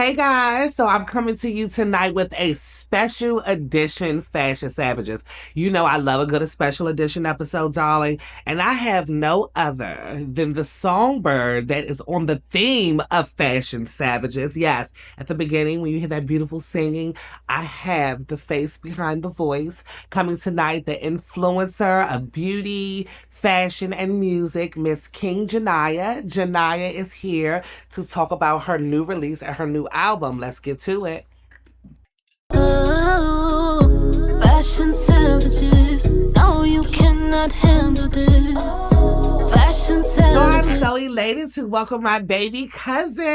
Hey guys, so I'm coming to you tonight with a special edition Fashion Savages. You know I love a good special edition episode, darling, and I have no other than the songbird that is on the theme of Fashion Savages. Yes, at the beginning when you hear that beautiful singing, I have the face behind the voice. Coming tonight, the influencer of beauty, fashion, and music, Miss King Janaya. Janaya is here to talk about her new release and her new album. Let's get to it. Oh, fashion savages. No, you cannot handle this. Fashion savages. So I'm so elated to welcome my baby cousin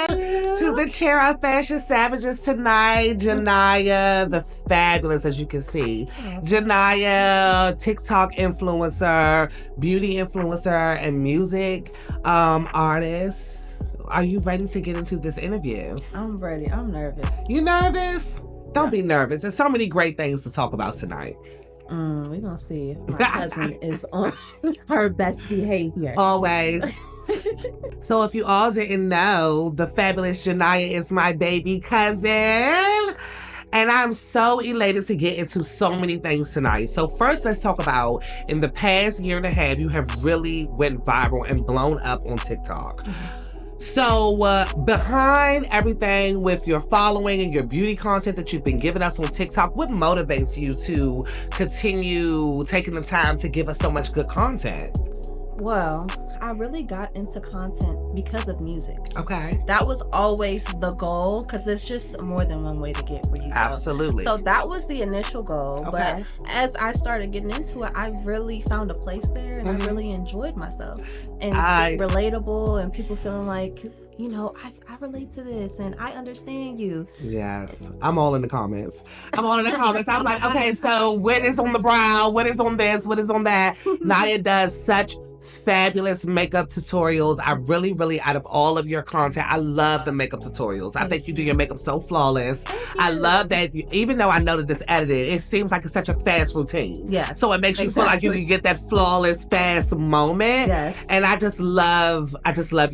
to the chair of Fashion Savages tonight. Janaya, the fabulous, as you can see. Janaya, TikTok influencer, beauty influencer, and music artist. Are you ready to get into this interview? I'm ready. I'm nervous. You nervous? Don't be nervous. There's so many great things to talk about tonight. We're gonna see. My cousin is on her best behavior. Always. So if you all didn't know, the fabulous Janaya is my baby cousin. And I'm so elated to get into so many things tonight. So first, let's talk about, in the past year and a half, you have really went viral and blown up on TikTok. So behind everything with your following and your beauty content that you've been giving us on TikTok, what motivates you to continue taking the time to give us so much good content? Well, I really got into content because of music. Okay. That was always the goal, because there's just more than one way to get where you go. Absolutely. So that was the initial goal. Okay. But as I started getting into it, I really found a place there, and I really enjoyed myself. And relatable, and people feeling like, you know, I relate to this and I understand you. Yes. I'm all in the comments. I'm like, okay, so what is on the brow? What is on this? What is on that? Naya does such fabulous makeup tutorials. I really, out of all of your content, I love the makeup tutorials. I think you do your makeup so flawless. I love that even though I know that it's edited, it seems like it's such a fast routine. Yes. So it makes you feel like you can get that flawless, fast moment. Yes. And I just love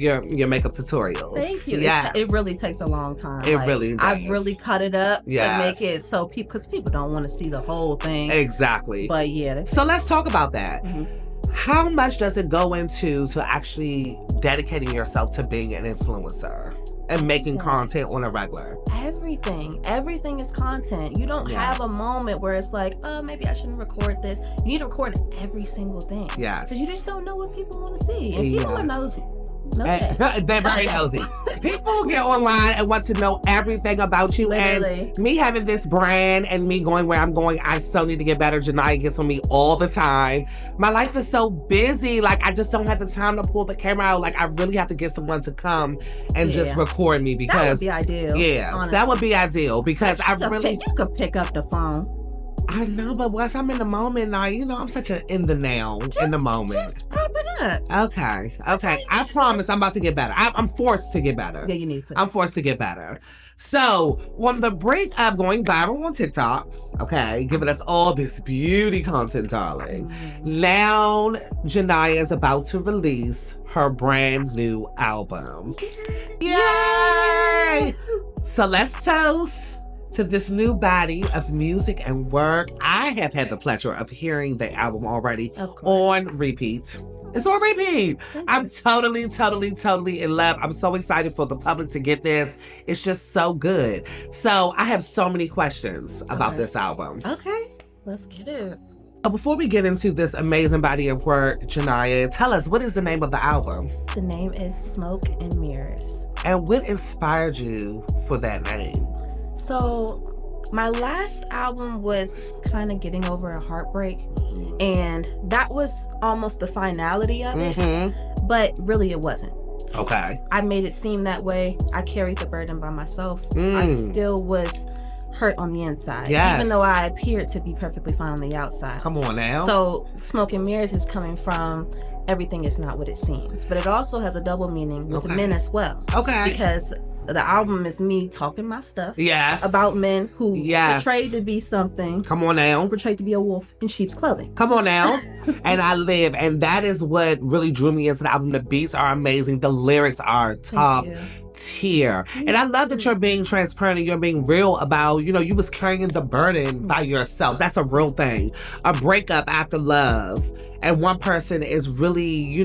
your makeup tutorials. Thank you. Yes. It really takes a long time. It really does. I've really cut it up to Yes. make it so because people don't want to see the whole thing. Exactly. But yeah. So let's talk about that. Mhm. How much does it go into to actually dedicating yourself to being an influencer and making content on a regular? Everything is content. You don't have a moment where it's like, oh, maybe I shouldn't record this. You need to record every single thing. Yes. Because you just don't know what people want to see. And people are nosy. They're very nosy. People get online and want to know everything about you. Literally. And me having this brand and me going where I'm going, I so need to get better. Janaya gets on me all the time. My life is so busy. Like, I just don't have the time to pull the camera out. Like, I really have to get someone to come and just record me, because that would be ideal. Yeah, honestly. That would be ideal, because you could pick up the phone. I know, but once I'm in the moment now, you know, I'm such an in the now, in the moment. Just prop it up. Okay. I promise I'm about to get better. I'm forced to get better. Yeah, you need to. I'm forced to get better. So, on the brink of going viral on TikTok, okay, giving us all this beauty content, darling, now Janaya is about to release her brand new album. Yay! So let's toast to this new body of music and work. I have had the pleasure of hearing the album already on repeat. It's on repeat. I'm totally in love. I'm so excited for the public to get this. It's just so good. So I have so many questions about this album. Okay, let's get it. Before we get into this amazing body of work, Janaya, tell us, what is the name of the album? The name is Smoke and Mirrors. And what inspired you for that name? So my last album was kind of getting over a heartbreak, and that was almost the finality of it, but really it wasn't. Okay. I made it seem that way. I carried the burden by myself. I still was hurt on the inside, even though I appeared to be perfectly fine on the outside. Come on now. So Smoke and Mirrors is coming from everything is not what it seems, but it also has a double meaning with men as well. Okay. Because the album is me talking my stuff about men who portrayed to be something. Come on now. Portrayed to be a wolf in sheep's clothing. Come on now. And I live. And that is what really drew me into the album. The beats are amazing. The lyrics are top tier. And I love that you're being transparent and you're being real about, you was carrying the burden by yourself. That's a real thing. A breakup after love. And one person is really,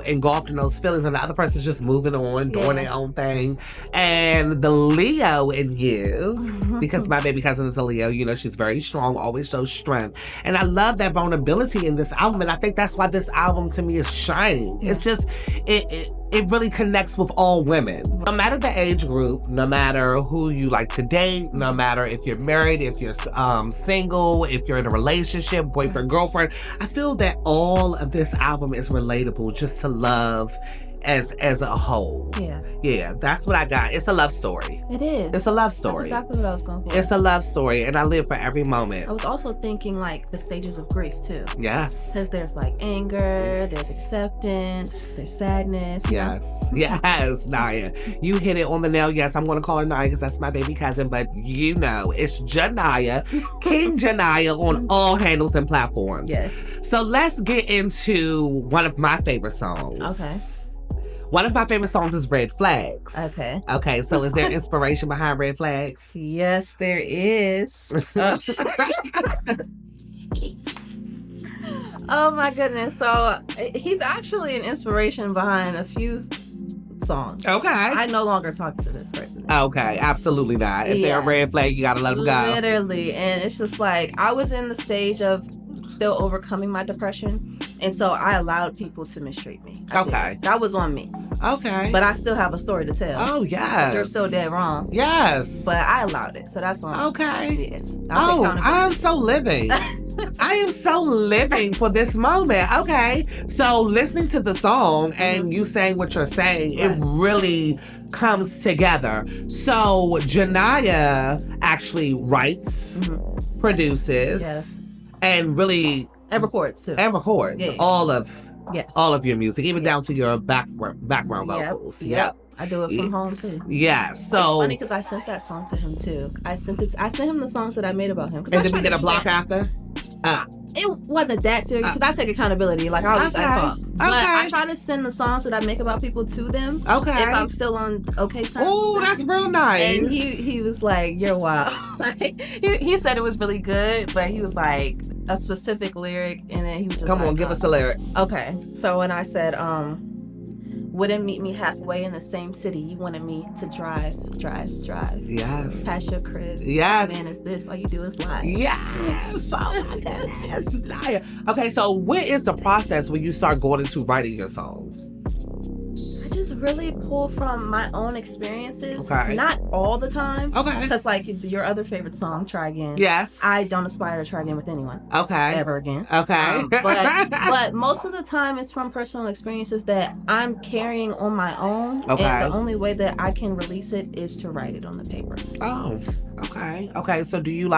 engulfed in those feelings, and the other person's just moving on, doing their own thing. And the Leo in you, because my baby cousin is a Leo, she's very strong, always shows strength. And I love that vulnerability in this album, and I think that's why this album to me is shining. Yeah. It's just, it really connects with all women. No matter the age group, no matter who you like to date, no matter if you're married, if you're single, if you're in a relationship, boyfriend, girlfriend, I feel that all of this album is relatable just to love as a whole. Yeah, that's what I got. It's a love story. It is. It's a love story. That's exactly what I was going for. It's a love story, and I live for every moment. I was also thinking like the stages of grief too. Yes. Because there's like anger, there's acceptance, there's sadness. Yes, Naya. You hit it on the nail. Yes, I'm going to call her Naya because that's my baby cousin, but it's Janaya, King Janaya on all handles and platforms. Yes. So let's get into one of my favorite songs. Okay. One of my favorite songs is Red Flags. Okay, so is there inspiration behind Red Flags? Yes, there is. Oh my goodness. So he's actually an inspiration behind a few songs. Okay. I no longer talk to this person. Okay, absolutely not. If they're a red flag, you gotta let them go. Literally. And it's just like, I was in the stage of still overcoming my depression. And so I allowed people to mistreat me. That was on me. Okay. But I still have a story to tell. Oh, yes. You're still dead wrong. Yes. But I allowed it. So that's on Okay. Yes. I'm so living. I am so living for this moment. Okay. So listening to the song and you saying what you're saying, it really comes together. So Janaya actually writes, produces, and really... And records too. And records all of your music, even down to your background vocals. Yep. I do it from home too. Yeah. So it's funny because I sent that song to him too. I sent him the songs that I made about him. And did we get a block after? It wasn't that serious because I take accountability. Like I always say, but I try to send the songs that I make about people to them. Okay. If I'm still on okay terms. Oh, that's real nice. And he was like, "You're wild." Like, he said it was really good, but he was like a specific lyric, and then he was just come on, give us the lyric. Okay. So when I said, wouldn't meet me halfway in the same city. You wanted me to drive. Yes. Past your crib. Yes. Man, is this all you do is lie? Yes. Oh my goodness. Okay, so what is the process when you start going into writing your songs? I just really pull from my own experiences. Okay. Not all the time. Okay. Because like your other favorite song, Try Again. Yes. I don't aspire to try again with anyone. Okay. Ever again. Okay. But most of the time it's from personal experiences that I'm carrying on my own. Okay. And the only way that I can release it is to write it on the paper. Oh, okay. Okay, so do you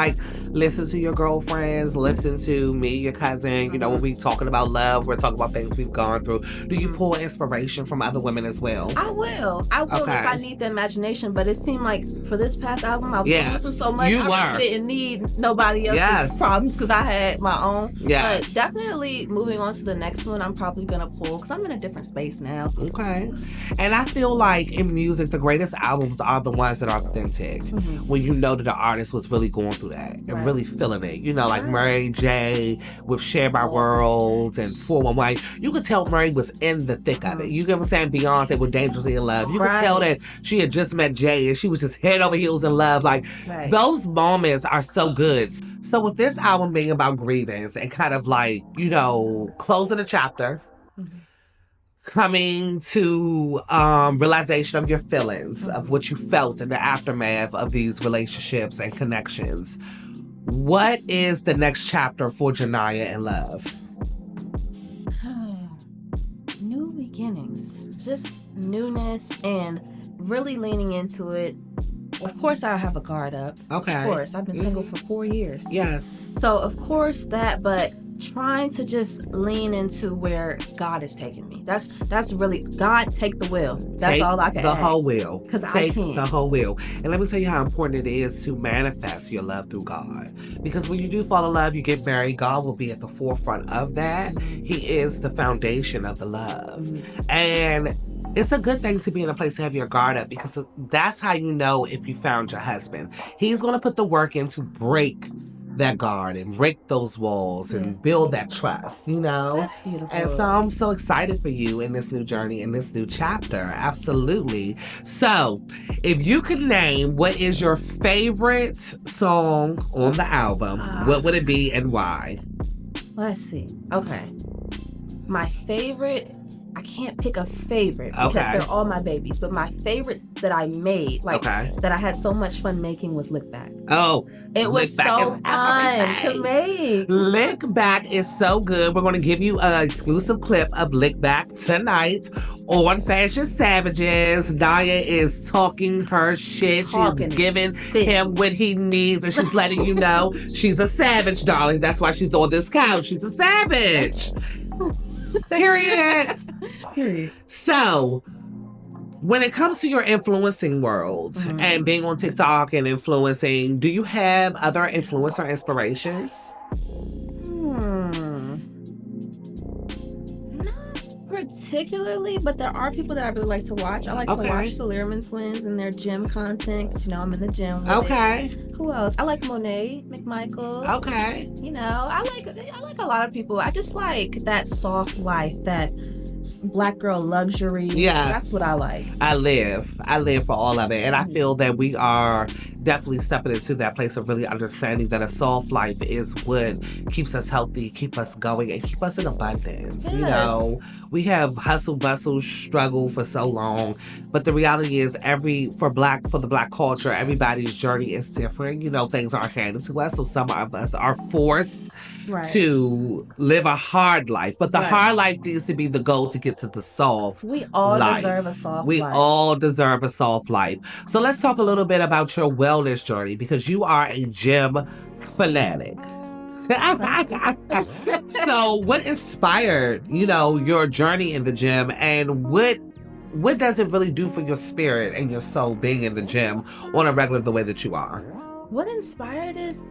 listen to your girlfriends, listen to me, your cousin, when we talking about love, we're talking about things we've gone through. Do you pull inspiration from other women as well? I will if I need the imagination, but it seemed like for this past album I was going through so much. I didn't need nobody else's problems because I had my own. Yes. But definitely moving on to the next one, I'm probably gonna pull because I'm in a different space now. Okay. And I feel like in music, the greatest albums are the ones that are authentic. When you know that the artist was really going through that and really feeling it. Like Mary J with Share My World and 411. You could tell Mary was in the thick of it. You get what I'm saying? Beyonce with Dangerously in Love. You could tell that she had just met Jay and she was just head over heels in love. Those moments are so good. So with this album being about grievance and kind of closing a chapter, coming to realization of your feelings, of what you felt in the aftermath of these relationships and connections, what is the next chapter for Janaya in love? New beginnings, just newness and really leaning into it. Of course I have a guard up. Okay. Of course, I've been single for 4 years. Yes. So of course that, but trying to just lean into where God is taking me. That's really, God, take the wheel. That's all I can ask. The whole wheel. Because I can't. The whole wheel. And let me tell you how important it is to manifest your love through God. Because when you do fall in love, you get married, God will be at the forefront of that. He is the foundation of the love. And it's a good thing to be in a place to have your guard up, because that's how you know if you found your husband. He's going to put the work in to break that guard and break those walls and build that trust, you know? That's beautiful. And so I'm so excited for you in this new journey, in this new chapter. Absolutely. So if you could name what is your favorite song on the album, what would it be and why? Let's see. Okay. My favorite, I can't pick a favorite because they're all my babies, but my favorite that I made, that I had so much fun making, was Lick Back. Oh, it was so fun to make. Lick Back is so good. We're going to give you an exclusive clip of Lick Back tonight on Fashion Savages. Naya is talking her shit. She's giving him what he needs, and she's letting you know she's a savage, darling. That's why she's on this couch. She's a savage. Period. So, when it comes to your influencing world and being on TikTok and influencing, do you have other influencer inspirations? Not particularly, but there are people that I really like to watch. I like to watch the Learman twins and their gym content, 'cause, you know, I'm in the gym with it. Who else? I like Monet McMichael. You know, I like a lot of people. I just like that soft life, that Black girl luxury. Yes. That's what I like. I live for all of it. And I feel that we are definitely stepping into that place of really understanding that a soft life is what keeps us healthy, keep us going, and keep us in abundance. You know, we have hustle, bustle, struggle for so long. But the reality is for the Black culture, everybody's journey is different. You know, things aren't handed to us. So some of us are forced to live a hard life. But the hard life needs to be the goal to get to the soft life. We all deserve a soft life. We all deserve a soft life. So let's talk a little bit about your wellness journey, because you are a gym fanatic. So what inspired, you know, your journey in the gym, and what does it really do for your spirit and your soul being in the gym on a regular the way that you are? What inspired is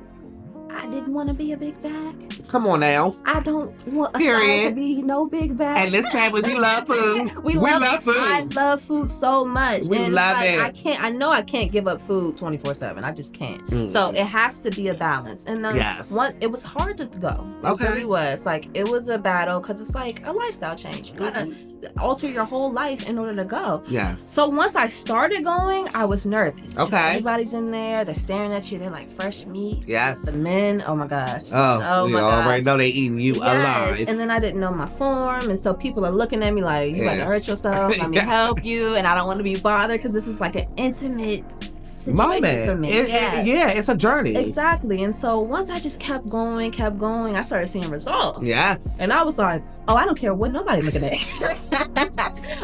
I didn't want to be a big bag. Come on now. I don't want to be no big bag. And this family, we love food. we love food. I love food so much. We love it. I know I can't give up food 24/7. I just can't. So it has to be a balance. And then it was hard to go. It really was. Like, it was a battle, because it's like a lifestyle change. You gotta alter your whole life in order to go. So once I started going, I was nervous. Everybody's in there. They're staring at you. They're like, fresh meat. The men. Oh my gosh. Oh my gosh. Already know they eating you alive. And then I didn't know my form, and so people are looking at me like, you better hurt yourself. Let me help you, and I don't want to be bothered, because this is like an intimate situation for me. It's a journey. Exactly. And so once I just kept going, I started seeing results. And I was like, oh, I don't care what nobody looking at.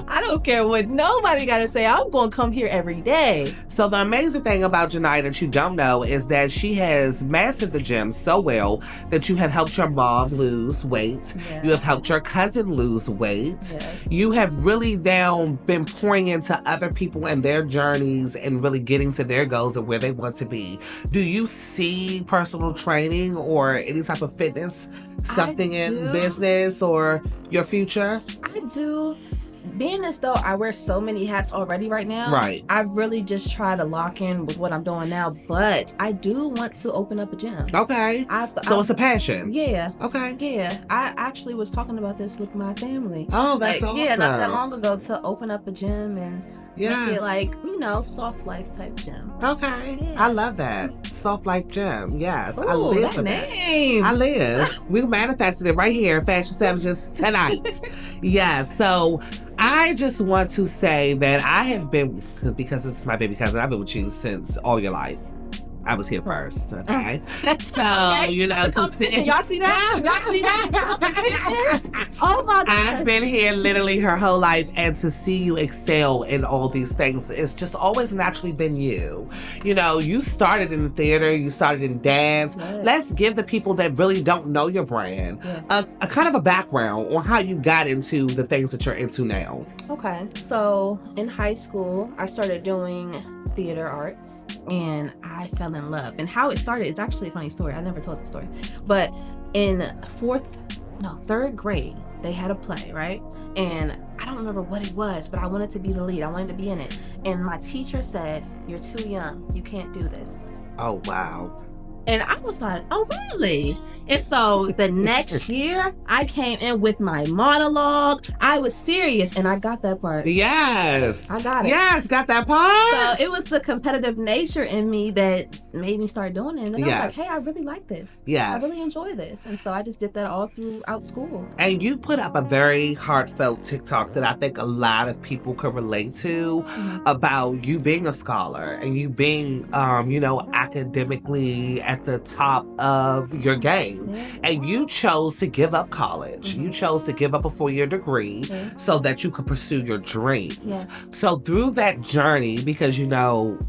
I don't care what nobody got to say. I'm going to come here every day. So the amazing thing about Janai that you don't know is that she has mastered the gym so well that you have helped your mom lose weight. You have helped your cousin lose weight. You have really now been pouring into other people and their journeys and really getting to their goals and where they want to be. Do you see personal training or any type of fitness something in business or your future? I do. Being as though I wear so many hats already right now, I've really just tried to lock in with what I'm doing now, but I do want to open up a gym. So it's a passion. Yeah. I actually was talking about this with my family. Oh, that's awesome. Yeah, not that long ago, to open up a gym and make it like, you know, soft life type gym. I love that. Soft life gym. Yes. Ooh, I live for name. that. I live. We manifested it right here, Fashion Savages tonight. So I just want to say that I have been, because this is my baby cousin, I've been with you since all your life. I was here first, okay? So, you know, to see... Y'all see that? Y'all see that? Oh, my God. I've been here literally her whole life, and to see you excel in all these things, it's just always naturally been you. You know, you started in the theater, you started in dance. Let's give the people that really don't know your brand a kind of a background on how you got into the things that you're into now. Okay, so in high school, I started doing theater arts, and I fell in love. And how it started, it's actually a funny story. I never told the story. But in third grade, they had a play, right? And I don't remember what it was, but I wanted to be the lead. I wanted to be in it. And my teacher said, "You're too young. You can't do this." Oh, wow. And I was like, "Oh, really?" And so the next year, I came in with my monologue. I was serious, and I got that part. Yes. I got it. Yes, got that part. So it was the competitive nature in me that made me start doing it. And then I was like, hey, I really like this. Yes. I really enjoy this. And so I just did that all throughout school. And you put up a very heartfelt TikTok that I think a lot of people could relate to about you being a scholar and you being, academically at the top of your game. Yeah. And you chose to give up college. You chose to give up a 4-year degree so that you could pursue your dreams. Yes. So through that journey, because,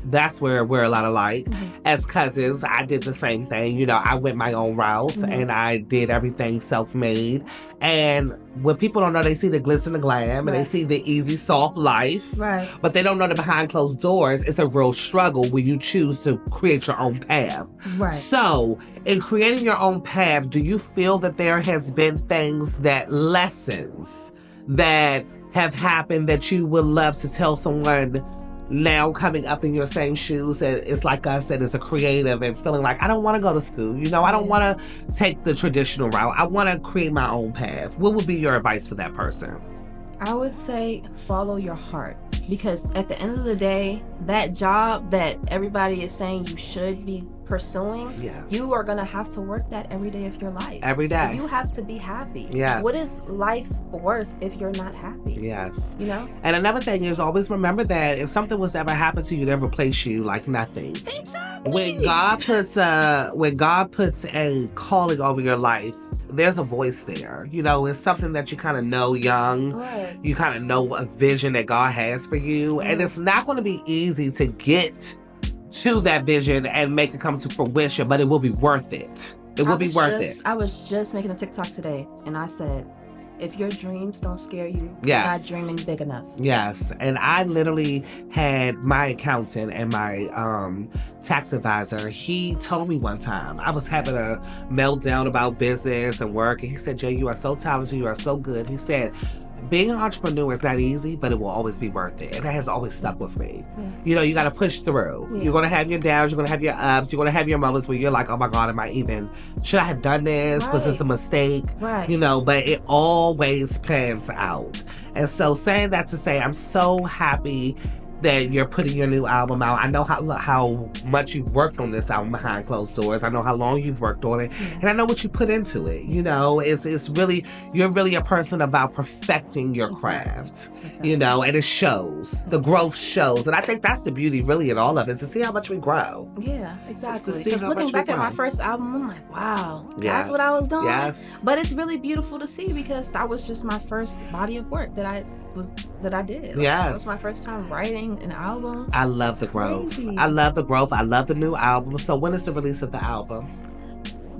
that's where we're a lot alike. As cousins, I did the same thing. I went my own route and I did everything self-made. And when people don't know, they see the glitz and the glam and they see the easy, soft life. Right. But they don't know that behind closed doors, it's a real struggle when you choose to create your own path. Right. So, in creating your own path, do you feel that there has been lessons that have happened that you would love to tell someone now coming up in your same shoes that it's like us, that is a creative and feeling like, I don't want to go to school. I don't want to take the traditional route. I want to create my own path. What would be your advice for that person? I would say follow your heart, because at the end of the day, that job that everybody is saying you should be pursuing, you are going to have to work that every day of your life. Every day. You have to be happy. Yes. What is life worth if you're not happy? Yes. And another thing is, always remember that if something was to ever happen to you, they'll replace you like nothing. Exactly. When God puts a calling over your life, there's a voice there. It's something that you kind of know young. Right. You kind of know a vision that God has for you. And it's not going to be easy to get to that vision and make it come to fruition, but it will be worth it. It will be worth it. I was just making a TikTok today, and I said, if your dreams don't scare you, you're not dreaming big enough. Yes. And I literally had my accountant and my tax advisor, he told me one time, I was having a meltdown about business and work, and he said, Jay, you are so talented, you are so good. He said, being an entrepreneur is not easy, but it will always be worth it. And that has always stuck with me. Yes. You got to push through. Yeah. You're going to have your downs. You're going to have your ups. You're going to have your moments where you're like, oh my God, should I have done this? Right. Was this a mistake? Right. But it always pans out. And so saying that to say, I'm so happy that you're putting your new album out. I know how much you've worked on this album behind closed doors. I know how long you've worked on it, and I know what you put into it. It's really, you're really a person about perfecting your craft. Exactly. And it shows. The growth shows, and I think that's the beauty, really, in all of it, is to see how much we grow. Yeah, exactly. Because looking back at my first album, I'm like, wow, that's what I was doing. Yes. But it's really beautiful to see, because that was just my first body of work that I did. Yes. That was my first time writing an album. I love the growth. I love the growth. I love the new album. So when is the release of the album?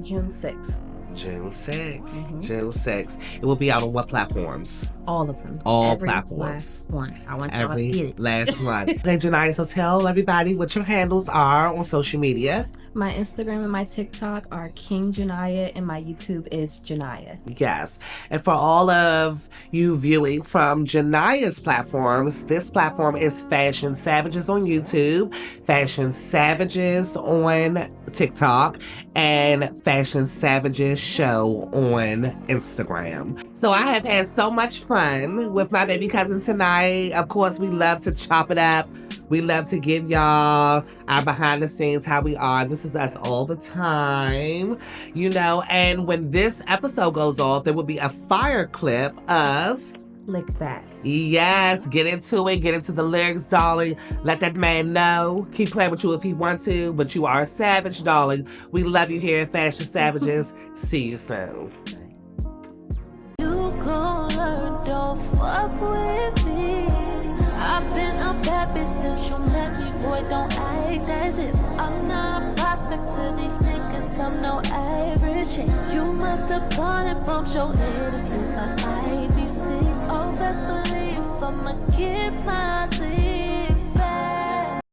June 6th. June 6th. June 6th. It will be out on what platforms? All of them. Every platforms. Last one. I want y'all to get it. Last one. Okay, Janiyah, so tell everybody what your handles are on social media. My Instagram and my TikTok are King Janiyah, and my YouTube is Janiyah. Yes. And for all of you viewing from Janiyah's platforms, this platform is Fashion Savages on YouTube, Fashion Savages on TikTok, and Fashion Savages Show on Instagram. So I have had so much fun with my baby cousin tonight. Of course, we love to chop it up. We love to give y'all our behind the scenes, how we are. This is us all the time, and when this episode goes off, there will be a fire clip of Lick Back. Yes, get into it. Get into the lyrics, darling. Let that man know. Keep playing with you if he wants to, but you are a savage, darling. We love you here at Fashion Savages. See you soon. You gon' learn, don't fuck with me. I've been a bad bitch since you met me, boy, don't act as if I'm not a prospect to these niggas, I'm no average shit. You must have gone and bumped your head if you thought I'd be sick. Oh, best believe I'ma get my leave.